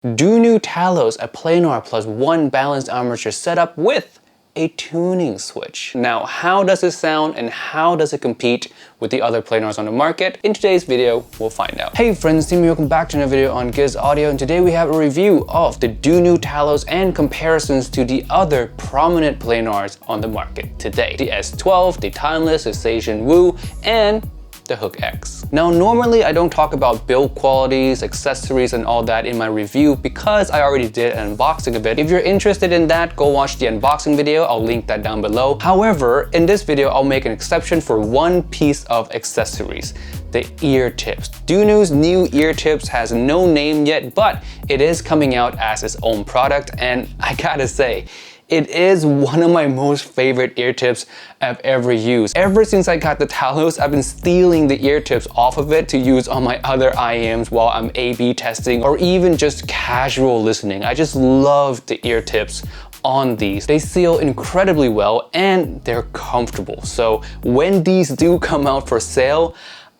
Dunu Talos, a planar plus 1 balanced armature setup with a tuning switch. Now, how does it sound and how does it compete with the other planars on the market? In today's video, we'll find out. Hey friends, Timmy, welcome back to another video on Giz Audio, and today we have a review of the Dunu Talos and comparisons to the other prominent planars on the market today. The S12, the Timeless, the Zetian Wu, and the Hook X. Now, normally I don't talk about build qualities, accessories, and all that in my review because I already did an unboxing of it. If you're interested in that, go watch the unboxing video. I'll link that down below. However, in this video, I'll make an exception for one piece of accessories: the ear tips. Dunu's new ear tips has no name yet, but it is coming out as its own product, and I gotta say, it is one of my most favorite ear tips I've ever used. Ever since I got the Talos, I've been stealing the ear tips off of it to use on my other IEMs while I'm A/B testing or even just casual listening. I just love the ear tips on these. They seal incredibly well and they're comfortable. So when these do come out for sale,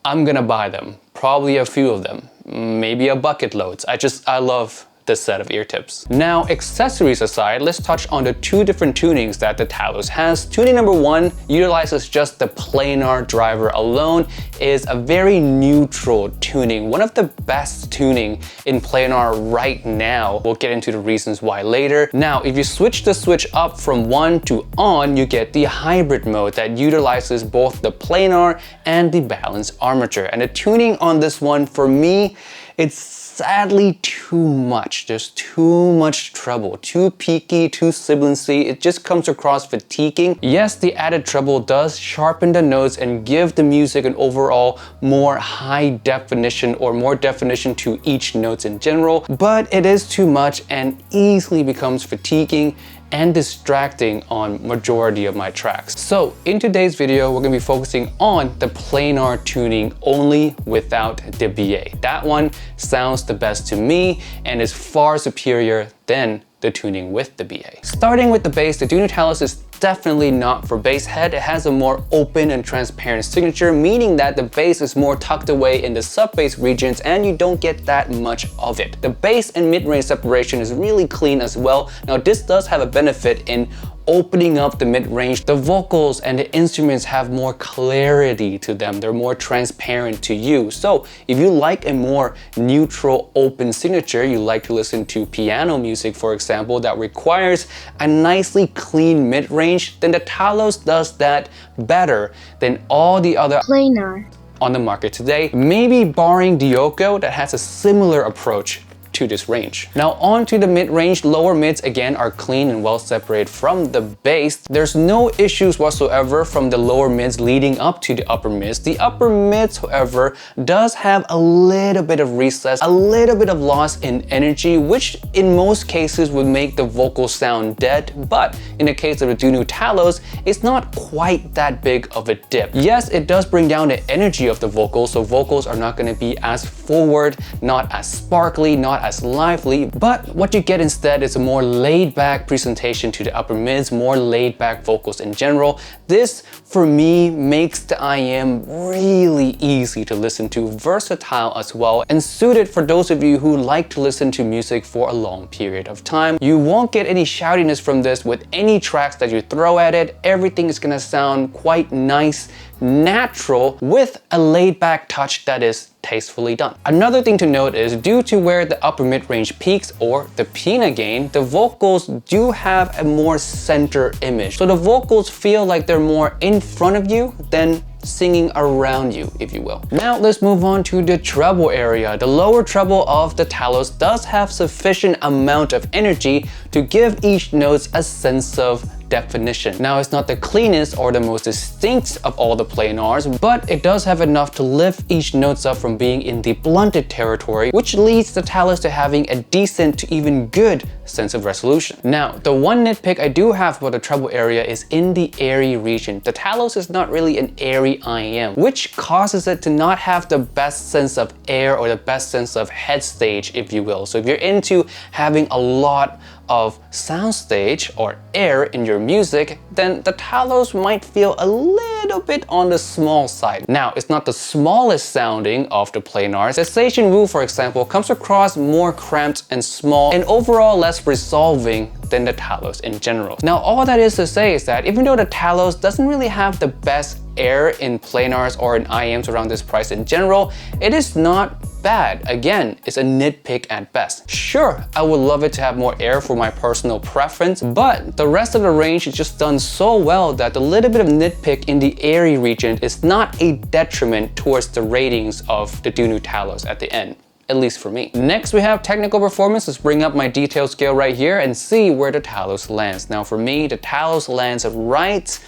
I'm gonna buy them. Probably a few of them, maybe a bucket loads. I love this set of ear tips. Now, accessories aside, let's touch on the two different tunings that the Talos has. Tuning number one utilizes just the planar driver alone, is a very neutral tuning, one of the best tuning in planar right now. We'll get into the reasons why later. Now, if you switch the switch up from on to on, you get the hybrid mode that utilizes both the planar and the balanced armature. And the tuning on this one, for me, it's sadly too much. There's too much treble, too peaky, too sibilancy. It just comes across fatiguing. Yes, the added treble does sharpen the notes and give the music an overall more high definition or more definition to each notes in general, but it is too much and easily becomes fatiguing and distracting on majority of my tracks. So in today's video, we're gonna be focusing on the planar tuning only without the BA. That one sounds the best to me and is far superior than the tuning with the BA. Starting with the bass, the Dunu Talos is definitely not for bass head. It has a more open and transparent signature, meaning that the bass is more tucked away in the sub-bass regions and you don't get that much of it. The bass and mid-range separation is really clean as well. Now, this does have a benefit in opening up the mid-range. The vocals and the instruments have more clarity to them. They're more transparent to you. So if you like a more neutral, open signature, you like to listen to piano music, for example, that requires a nicely clean mid-range, then the Talos does that better than all the other planar on the market today, maybe barring Dioko that has a similar approach to this range. Now on to the mid-range. Lower mids again are clean and well separated from the bass. There's no issues whatsoever from the lower mids leading up to the upper mids. The upper mids, however, does have a little bit of recess, a little bit of loss in energy, which in most cases would make the vocals sound dead, but in the case of the Dunu Talos, it's not quite that big of a dip. Yes, it does bring down the energy of the vocals, so vocals are not going to be as forward, not as sparkly, not as lively, but what you get instead is a more laid-back presentation to the upper mids, more laid-back vocals in general. This, for me, makes the IEM really easy to listen to, versatile as well, and suited for those of you who like to listen to music for a long period of time. You won't get any shoutiness from this with any tracks that you throw at it. Everything is gonna sound quite nice, natural, with a laid-back touch that is tastefully done. Another thing to note is due to where the upper mid-range peaks or the pina gain, the vocals do have a more center image. So the vocals feel like they're more in front of you than singing around you, if you will. Now let's move on to the treble area. The lower treble of the Talos does have sufficient amount of energy to give each note a sense of definition. Now, it's not the cleanest or the most distinct of all the planars, but it does have enough to lift each notes up from being in the blunted territory, which leads the Talos to having a decent to even good sense of resolution. Now, the one nitpick I do have for the treble area is in the airy region. The Talos is not really an airy IEM, which causes it to not have the best sense of air or the best sense of head stage, if you will. So if you're into having a lot of soundstage or air in your music, then the Talos might feel a little little bit on the small side. Now, it's not the smallest sounding of the planars. The Zetian Wu, for example, comes across more cramped and small and overall less resolving than the Talos in general. Now, all that is to say is that even though the Talos doesn't really have the best air in planars or in IEMs around this price in general, it is not bad. Again, it's a nitpick at best. Sure, I would love it to have more air for my personal preference, but the rest of the range is just done so well that the little bit of nitpick in the airy region is not a detriment towards the ratings of the Dunu Talos at the end. At least for me. Next, we have technical performance. Let's bring up my detail scale right here and see where the Talos lands. Now for me, the Talos lands right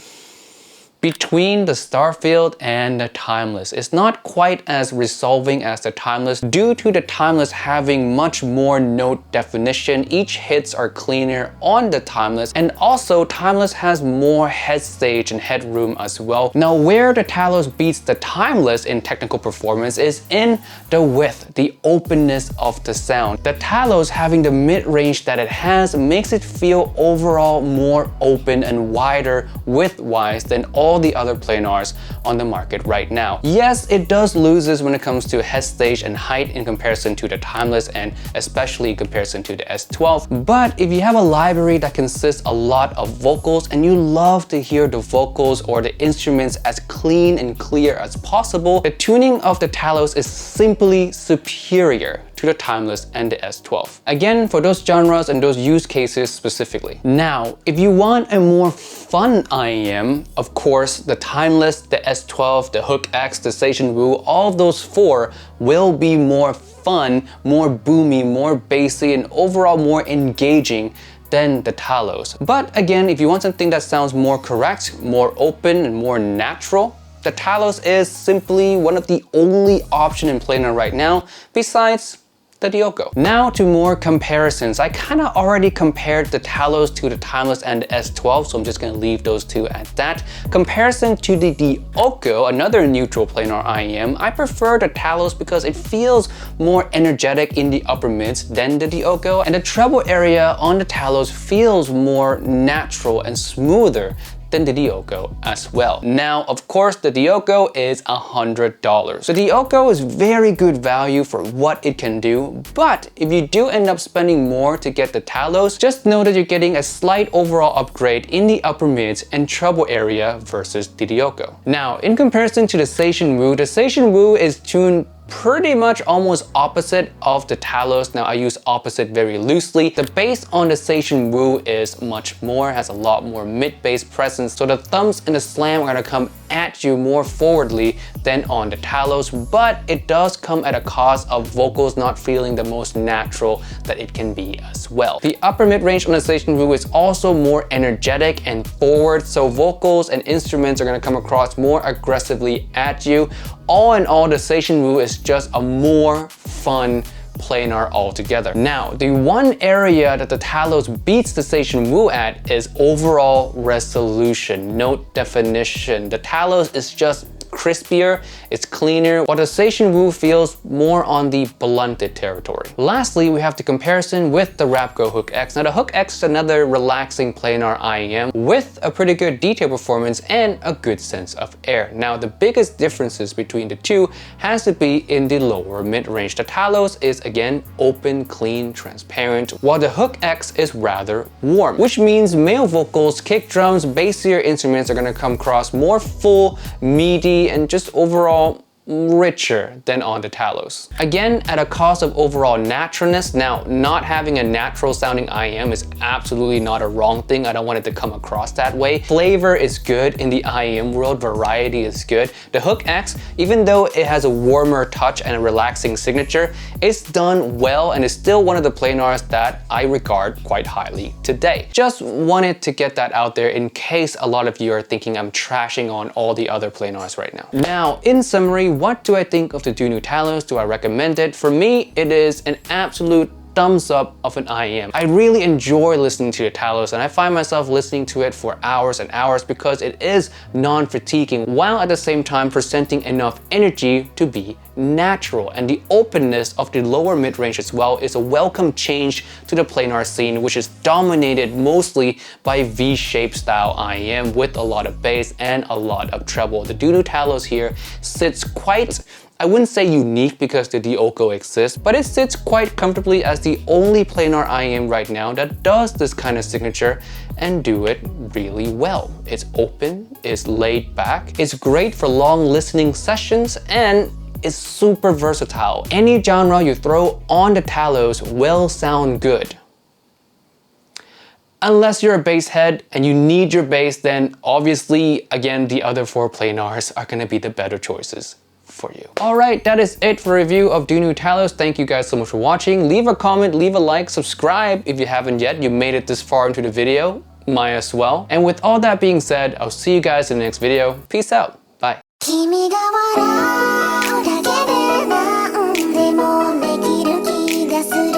between the Starfield and the Timeless. It's not quite as resolving as the Timeless due to the Timeless having much more note definition. Each hits are cleaner on the Timeless, and also Timeless has more head stage and headroom as well. Now where the Talos beats the Timeless in technical performance is in the width, the openness of the sound. The Talos having the mid-range that it has makes it feel overall more open and wider width-wise than all the other planars on the market right now. Yes, it does loses when it comes to head stage and height in comparison to the Timeless and especially in comparison to the S12, but if you have a library that consists a lot of vocals and you love to hear the vocals or the instruments as clean and clear as possible, the tuning of the Talos is simply superior to the Timeless and the S12. Again, for those genres and those use cases specifically. Now, if you want a more fun IEM, of course, the Timeless, the S12, the Hook X, the Zetian Wu, all of those four will be more fun, more boomy, more bassy, and overall more engaging than the Talos. But again, if you want something that sounds more correct, more open, and more natural, the Talos is simply one of the only option in planar right now, besides the Dioko. Now to more comparisons. I kind of already compared the Talos to the Timeless and the S12, so I'm just going to leave those two at that. Comparison to the Dioko, another neutral planar IEM, I prefer the Talos because it feels more energetic in the upper mids than the Dioko, and the treble area on the Talos feels more natural and smoother than the Dioko as well. Now, of course, the Dioko is $100. The Dioko is very good value for what it can do, but if you do end up spending more to get the Talos, just know that you're getting a slight overall upgrade in the upper mids and treble area versus the Dioko. Now, in comparison to the Zetian Wu is tuned pretty much almost opposite of the Talos. Now I use opposite very loosely. The bass on the Zetian Wu is much more, has a lot more mid-bass presence, so the thumps and the slam are gonna come at you more forwardly than on the Talos, but it does come at a cost of vocals not feeling the most natural that it can be as well. The upper mid-range on the Zetian Wu is also more energetic and forward, so vocals and instruments are gonna come across more aggressively at you. All in all, the Zetian Wu is just a more fun planar altogether. Now, the one area that the Talos beats the Zetian Wu at is overall resolution, note definition. The Talos is just crispier, it's cleaner, while the Zetian Wu feels more on the blunted territory. Lastly, we have the comparison with the Rapco Hook X. Now the Hook X is another relaxing planar IEM with a pretty good detail performance and a good sense of air. Now the biggest differences between the two has to be in the lower mid-range. The Talos is again open, clean, transparent, while the Hook X is rather warm, which means male vocals, kick drums, bassier instruments are gonna come across more full, meaty, and just overall richer than on the Talos. Again, at a cost of overall naturalness. Now, not having a natural sounding IEM is absolutely not a wrong thing. I don't want it to come across that way. Flavor is good in the IEM world, variety is good. The Hook X, even though it has a warmer touch and a relaxing signature, it's done well and is still one of the planars that I regard quite highly today. Just wanted to get that out there in case a lot of you are thinking I'm trashing on all the other planars right now. Now, in summary, what do I think of the Dunu Talos? Do I recommend it? For me, it is an absolute thumbs up of an IEM. I really enjoy listening to the Talos, and I find myself listening to it for hours and hours because it is non-fatiguing while at the same time presenting enough energy to be natural. And the openness of the lower mid-range as well is a welcome change to the planar scene, which is dominated mostly by V-shaped style IEM with a lot of bass and a lot of treble. The Dunu Talos here sits quite, I wouldn't say unique because the Dioko exists, but it sits quite comfortably as the only planar IEM right now that does this kind of signature and do it really well. It's open, it's laid back, it's great for long listening sessions, and is super versatile. Any genre you throw on the Talos will sound good. Unless you're a bass head and you need your bass, then obviously, again, the other 4 planars are gonna be the better choices for you. All right, that is it for review of Dunu Talos. Thank you guys so much for watching. Leave a comment, leave a like, subscribe if you haven't yet. You made it this far into the video, might as well. And with all that being said, I'll see you guys in the next video. Peace out, bye. 君が笑うだけで何でもできる気がする